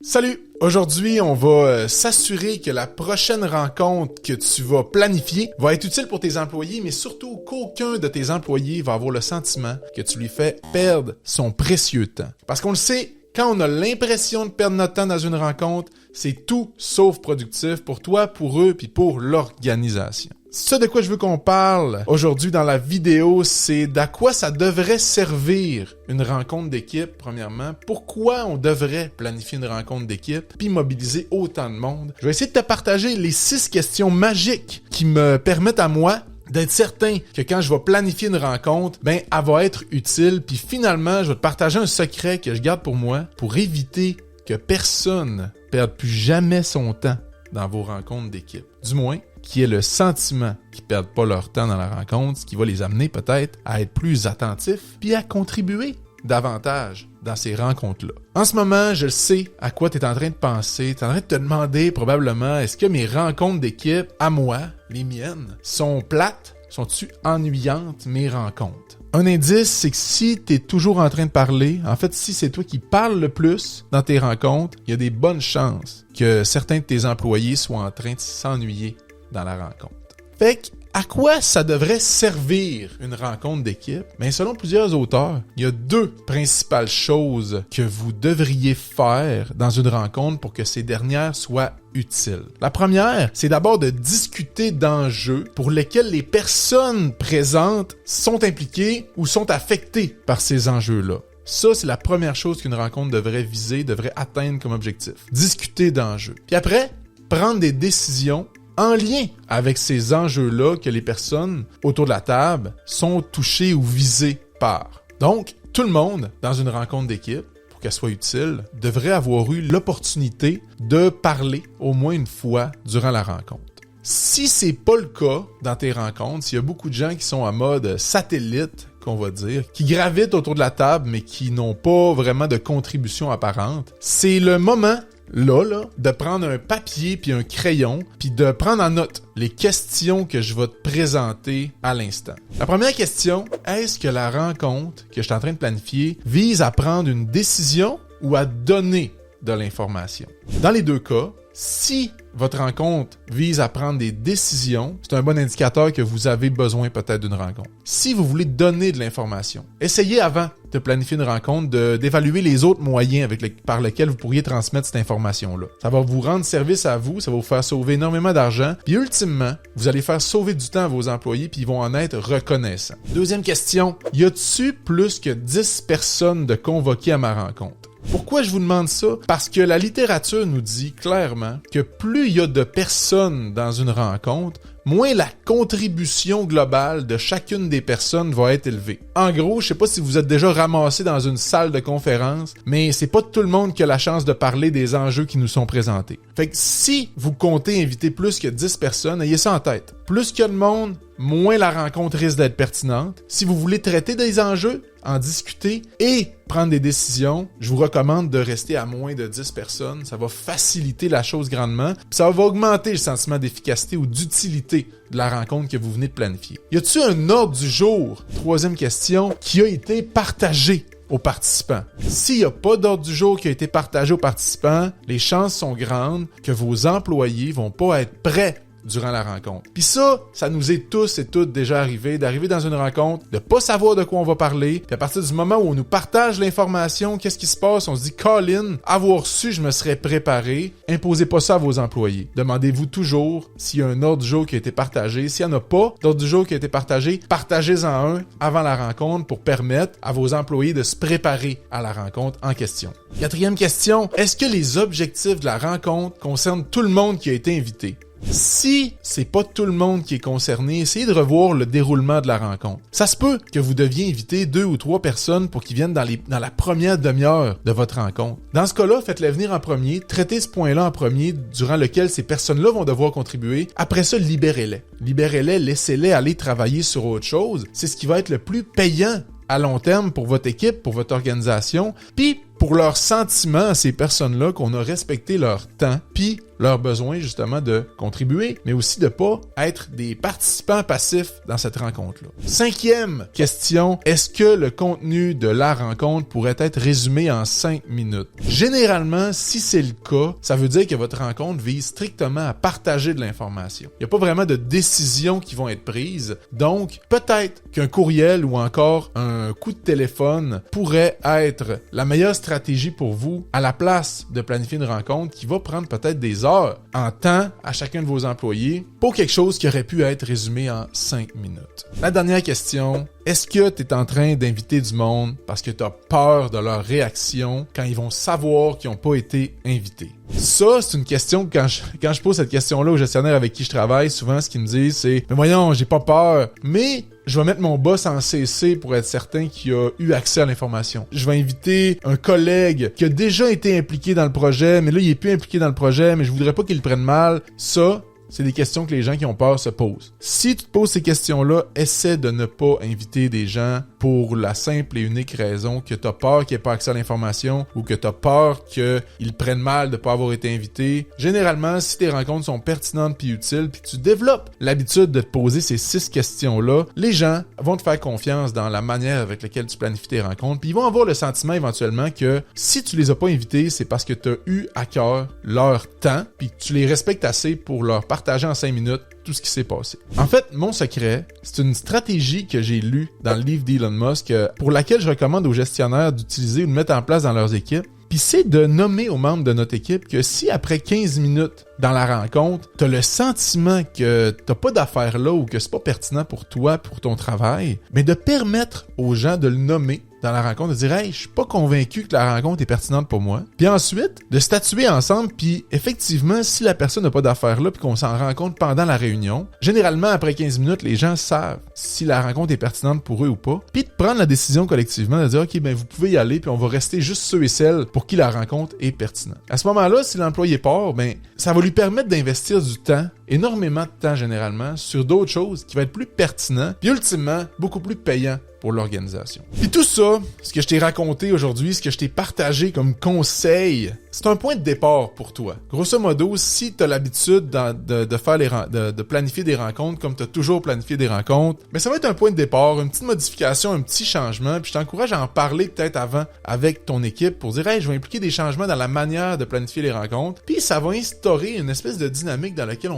Salut! Aujourd'hui, on va s'assurer que la prochaine rencontre que tu vas planifier va être utile pour tes employés, mais surtout qu'aucun de tes employés va avoir le sentiment que tu lui fais perdre son précieux temps. Parce qu'on le sait, quand on a l'impression de perdre notre temps dans une rencontre, c'est tout sauf productif pour toi, pour eux, puis pour l'organisation. Ce de quoi je veux qu'on parle aujourd'hui dans la vidéo, c'est d'à quoi ça devrait servir une rencontre d'équipe, premièrement. Pourquoi on devrait planifier une rencontre d'équipe puis mobiliser autant de monde. Je vais essayer de te partager les 6 questions magiques qui me permettent à moi d'être certain que quand je vais planifier une rencontre, elle va être utile. Puis finalement, je vais te partager un secret que je garde pour moi pour éviter que personne perde plus jamais son temps dans vos rencontres d'équipe. Du moins, qui est le sentiment qu'ils ne perdent pas leur temps dans la rencontre, ce qui va les amener peut-être à être plus attentifs puis à contribuer davantage dans ces rencontres-là. En ce moment, je sais à quoi tu es en train de penser. Tu es en train de te demander probablement, est-ce que mes rencontres d'équipe, à moi, les miennes, sont plates? Sont-tu ennuyantes, mes rencontres? Un indice, c'est que si tu es toujours en train de parler, en fait, si c'est toi qui parles le plus dans tes rencontres, il y a des bonnes chances que certains de tes employés soient en train de s'ennuyer dans la rencontre. Fait que, à quoi ça devrait servir une rencontre d'équipe? Selon plusieurs auteurs, il y a 2 principales choses que vous devriez faire dans une rencontre pour que ces dernières soient utiles. La première, c'est d'abord de discuter d'enjeux pour lesquels les personnes présentes sont impliquées ou sont affectées par ces enjeux-là. Ça, c'est la première chose qu'une rencontre devrait viser, devrait atteindre comme objectif. Discuter d'enjeux. Puis après, prendre des décisions en lien avec ces enjeux-là que les personnes autour de la table sont touchées ou visées par. Donc, tout le monde, dans une rencontre d'équipe, pour qu'elle soit utile, devrait avoir eu l'opportunité de parler au moins une fois durant la rencontre. Si c'est pas le cas dans tes rencontres, s'il y a beaucoup de gens qui sont en mode satellite, qu'on va dire, qui gravitent autour de la table mais qui n'ont pas vraiment de contribution apparente, c'est le moment là, de prendre un papier puis un crayon puis de prendre en note les questions que je vais te présenter à l'instant. La première question, est-ce que la rencontre que je suis en train de planifier vise à prendre une décision ou à donner de l'information? Dans les 2 cas, si votre rencontre vise à prendre des décisions, c'est un bon indicateur que vous avez besoin peut-être d'une rencontre. Si vous voulez donner de l'information, essayez avant de planifier une rencontre d'évaluer les autres moyens par lesquels vous pourriez transmettre cette information-là. Ça va vous rendre service à vous, ça va vous faire sauver énormément d'argent, puis ultimement, vous allez faire sauver du temps à vos employés puis ils vont en être reconnaissants. Deuxième question, y a-tu plus que 10 personnes de convoquées à ma rencontre? Pourquoi je vous demande ça? Parce que la littérature nous dit clairement que plus il y a de personnes dans une rencontre, moins la contribution globale de chacune des personnes va être élevée. En gros, je sais pas si vous êtes déjà ramassé dans une salle de conférence, mais c'est pas tout le monde qui a la chance de parler des enjeux qui nous sont présentés. Fait que si vous comptez inviter plus que 10 personnes, ayez ça en tête. Plus qu'il y a de monde, moins la rencontre risque d'être pertinente. Si vous voulez traiter des enjeux, en discuter et prendre des décisions, je vous recommande de rester à moins de 10 personnes. Ça va faciliter la chose grandement. Puis ça va augmenter le sentiment d'efficacité ou d'utilité de la rencontre que vous venez de planifier. Y a-t-il un ordre du jour, 3e question, qui a été partagé aux participants? S'il n'y a pas d'ordre du jour qui a été partagé aux participants, les chances sont grandes que vos employés vont pas être prêts durant la rencontre. Puis ça nous est tous et toutes déjà arrivé, d'arriver dans une rencontre, de pas savoir de quoi on va parler, puis à partir du moment où on nous partage l'information, qu'est-ce qui se passe? On se dit, Colin, avoir su, je me serais préparé. Imposez pas ça à vos employés. Demandez-vous toujours s'il y a un ordre du jour qui a été partagé. S'il n'y en a pas d'ordre du jour qui a été partagé, partagez-en un avant la rencontre pour permettre à vos employés de se préparer à la rencontre en question. 4e question, est-ce que les objectifs de la rencontre concernent tout le monde qui a été invité? Si c'est pas tout le monde qui est concerné, essayez de revoir le déroulement de la rencontre. Ça se peut que vous deviez inviter 2 ou 3 personnes pour qu'ils viennent dans la première demi-heure de votre rencontre. Dans ce cas-là, faites-les venir en premier, traitez ce point-là en premier durant lequel ces personnes-là vont devoir contribuer. Après ça, libérez-les. Libérez-les, laissez-les aller travailler sur autre chose. C'est ce qui va être le plus payant à long terme pour votre équipe, pour votre organisation. Puis, pour leurs sentiments à ces personnes-là qu'on a respecté leur temps, puis leur besoin justement de contribuer, mais aussi de pas être des participants passifs dans cette rencontre-là. 5e question, est-ce que le contenu de la rencontre pourrait être résumé en 5 minutes? Généralement, si c'est le cas, ça veut dire que votre rencontre vise strictement à partager de l'information. Il n'y a pas vraiment de décisions qui vont être prises, donc peut-être qu'un courriel ou encore un coup de téléphone pourrait être la meilleure stratégie pour vous à la place de planifier une rencontre qui va prendre peut-être des heures en temps à chacun de vos employés pour quelque chose qui aurait pu être résumé en 5 minutes. La dernière question, est-ce que tu es en train d'inviter du monde parce que tu as peur de leur réaction quand ils vont savoir qu'ils n'ont pas été invités? Ça, c'est une question que quand je pose cette question-là aux gestionnaires avec qui je travaille, souvent ce qu'ils me disent c'est « Mais voyons, j'ai pas peur, mais je vais mettre mon boss en CC pour être certain qu'il a eu accès à l'information. Je vais inviter un collègue qui a déjà été impliqué dans le projet, mais là, il est plus impliqué dans le projet, mais je voudrais pas qu'il le prenne mal. » Ça, c'est des questions que les gens qui ont peur se posent. Si tu te poses ces questions-là, essaie de ne pas inviter des gens pour la simple et unique raison que tu as peur qu'il n'y ait pas accès à l'information ou que tu as peur qu'ils prennent mal de ne pas avoir été invités. Généralement, si tes rencontres sont pertinentes puis utiles, puis que tu développes l'habitude de te poser ces 6 questions-là, les gens vont te faire confiance dans la manière avec laquelle tu planifies tes rencontres, puis ils vont avoir le sentiment éventuellement que si tu les as pas invités, c'est parce que tu as eu à cœur leur temps, puis que tu les respectes assez pour leur partager en 5 minutes tout ce qui s'est passé. En fait, mon secret, c'est une stratégie que j'ai lue dans le livre d'Elon Musk pour laquelle je recommande aux gestionnaires d'utiliser ou de mettre en place dans leurs équipes. Puis c'est de nommer aux membres de notre équipe que si après 15 minutes dans la rencontre, t'as le sentiment que t'as pas d'affaires là ou que c'est pas pertinent pour toi, pour ton travail, mais de permettre aux gens de le nommer dans la rencontre, de dire « Hey, je suis pas convaincu que la rencontre est pertinente pour moi. » Puis ensuite, de statuer ensemble, puis effectivement, si la personne n'a pas d'affaires là, puis qu'on s'en rend compte pendant la réunion, généralement, après 15 minutes, les gens savent si la rencontre est pertinente pour eux ou pas, puis de prendre la décision collectivement, de dire « Ok, ben vous pouvez y aller, puis on va rester juste ceux et celles pour qui la rencontre est pertinente. » À ce moment-là, si l'employé part, ben ça va lui permettre d'investir du temps, énormément de temps généralement, sur d'autres choses qui vont être plus pertinents, puis ultimement, beaucoup plus payants pour l'organisation. Puis tout ça, ce que je t'ai raconté aujourd'hui, ce que je t'ai partagé comme conseil, c'est un point de départ pour toi. Grosso modo, si tu as l'habitude de planifier des rencontres comme tu as toujours planifié des rencontres, mais ça va être un point de départ, une petite modification, un petit changement, puis je t'encourage à en parler peut-être avant avec ton équipe pour dire « Hey, je vais impliquer des changements dans la manière de planifier les rencontres. » Puis ça va instaurer une espèce de dynamique dans laquelle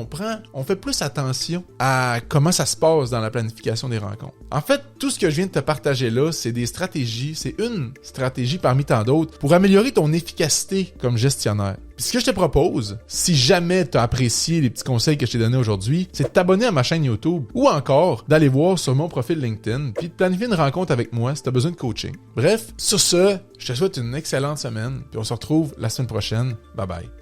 on fait plus attention à comment ça se passe dans la planification des rencontres. En fait, tout ce que je viens de te partager là, c'est des stratégies, c'est une stratégie parmi tant d'autres pour améliorer ton efficacité comme gestionnaire. Puis ce que je te propose, si jamais tu as apprécié les petits conseils que je t'ai donnés aujourd'hui, c'est de t'abonner à ma chaîne YouTube ou encore d'aller voir sur mon profil LinkedIn puis de planifier une rencontre avec moi si tu as besoin de coaching. Bref, sur ce, je te souhaite une excellente semaine puis on se retrouve la semaine prochaine. Bye bye.